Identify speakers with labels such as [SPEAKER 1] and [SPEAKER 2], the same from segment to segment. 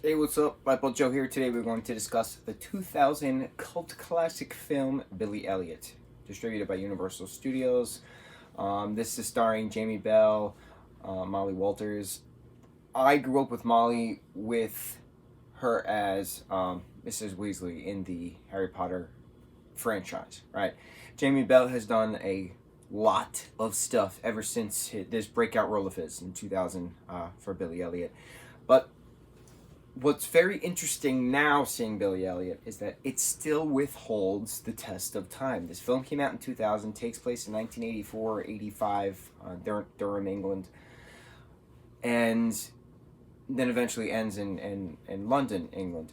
[SPEAKER 1] Hey, what's up? lightboltjoe here. Today we're going to discuss the 2000 cult classic film Billy Elliot, distributed by Universal Studios. This is starring Jamie Bell, Molly Walters. I grew up with Molly with her as Mrs. Weasley in the Harry Potter franchise, right? Jamie Bell has done a lot of stuff ever since this breakout role of his in 2000 for Billy Elliot. But what's very interesting now seeing Billy Elliot is that it still withholds the test of time. This film came out in 2000, takes place in 1984 85, Durham, England, and then eventually ends in London, England.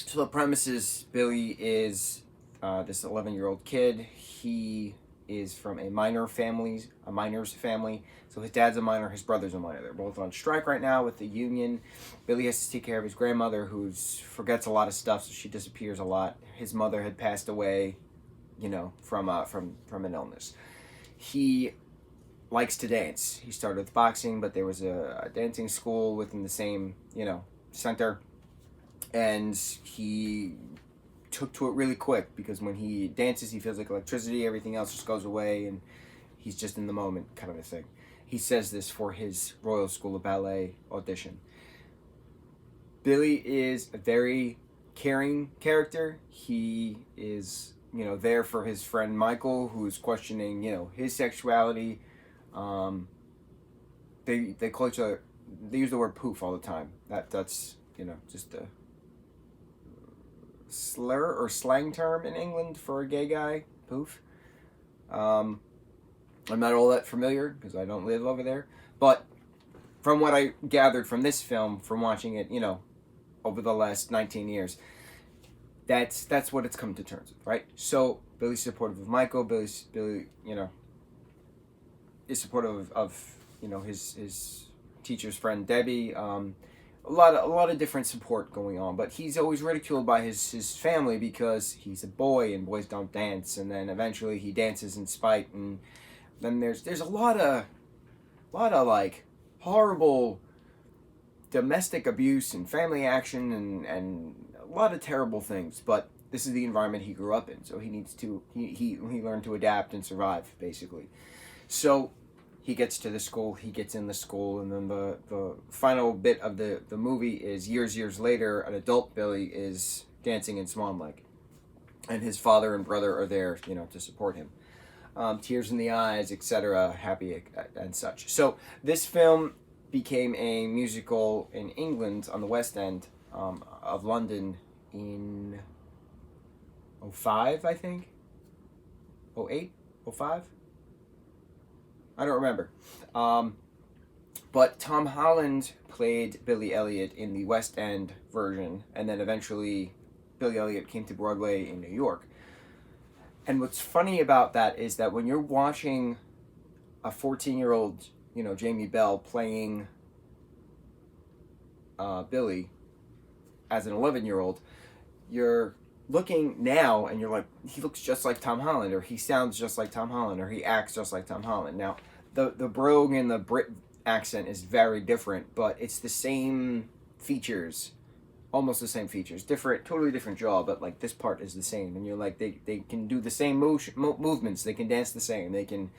[SPEAKER 1] So the premise is Billy is this 11-year-old kid. He is from a miner's family. So his dad's a miner, his brother's a miner. They're both on strike right now with the union. Billy has to take care of his grandmother, who forgets a lot of stuff, so she disappears a lot. His mother had passed away, from an illness. He likes to dance. He started with boxing, but there was a dancing school within the same, center, and he took to it really quick because when he dances, he feels like electricity. Everything else just goes away, and he's just in the moment, kind of a thing. He says this for his Royal School of Ballet audition. Billy is a very caring character. He is, there for his friend Michael, who's questioning, his sexuality. They call each other. They use the word poof all the time. That's just a slur or slang term in England for a gay guy. Poof. Um, I'm not all that familiar because I don't live over there, but from what I gathered from this film, from watching it, over the last 19 years, that's what it's come to terms with, right? So Billy's supportive of Michael. Billy, is supportive of his teacher's friend Debbie. A lot of different support going on, but he's always ridiculed by his family because he's a boy and boys don't dance. And then eventually he dances in spite, and then there's a lot of like horrible domestic abuse and family action and a lot of terrible things. But this is the environment he grew up in, so he learned to adapt and survive, basically. So he gets to the school, he gets in the school, and then the final bit of the movie is years later, an adult Billy is dancing in Swan Lake, and his father and brother are there, to support him. Tears in the eyes, etc., happy and such. So this film became a musical in England on the West End of London in '05, I think. '08, '05. I don't remember. But Tom Holland played Billy Elliot in the West End version, and then eventually Billy Elliot came to Broadway in New York. And what's funny about that is that when you're watching a 14-year-old, Jamie Bell playing Billy as an 11-year-old, you're looking now and you're like, he looks just like Tom Holland, or he sounds just like Tom Holland, or he acts just like Tom Holland. Now, the brogue and the Brit accent is very different, but it's the same features, almost the same features, totally different jaw, but like this part is the same, and you're like, they can do the same movements, they can dance the same, they can,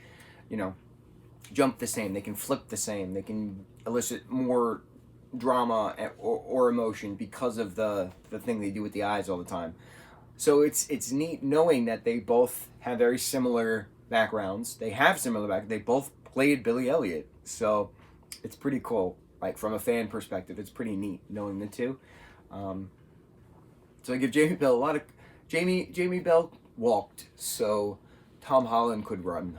[SPEAKER 1] jump the same, they can flip the same, they can elicit more drama or emotion because of the thing they do with the eyes all the time. So it's neat knowing that they both have very similar backgrounds. They have similar backgrounds. They both played Billy Elliot. So it's pretty cool. Like from a fan perspective, it's pretty neat knowing the two. So I give Jamie Bell a lot of Jamie Bell walked, so Tom Holland could run.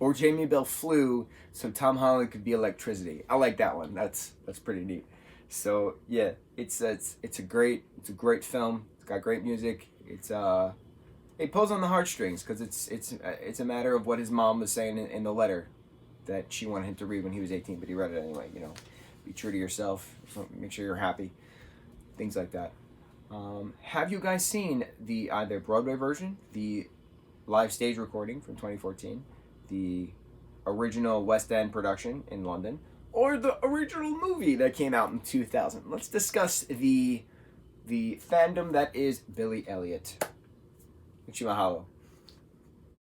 [SPEAKER 1] Or Jamie Bell flew, so Tom Holland could be electricity. I like that one. That's pretty neat. So yeah, it's a great film. It's got great music. It pulls on the heartstrings because it's a matter of what his mom was saying in the letter that she wanted him to read when he was 18, but he read it anyway. Be true to yourself. Make sure you're happy. Things like that. Have you guys seen the either Broadway version, the live stage recording from 2014, the original West End production in London, or the original movie that came out in 2000. Let's discuss the fandom that is Billy Elliot. Mucho mahalo.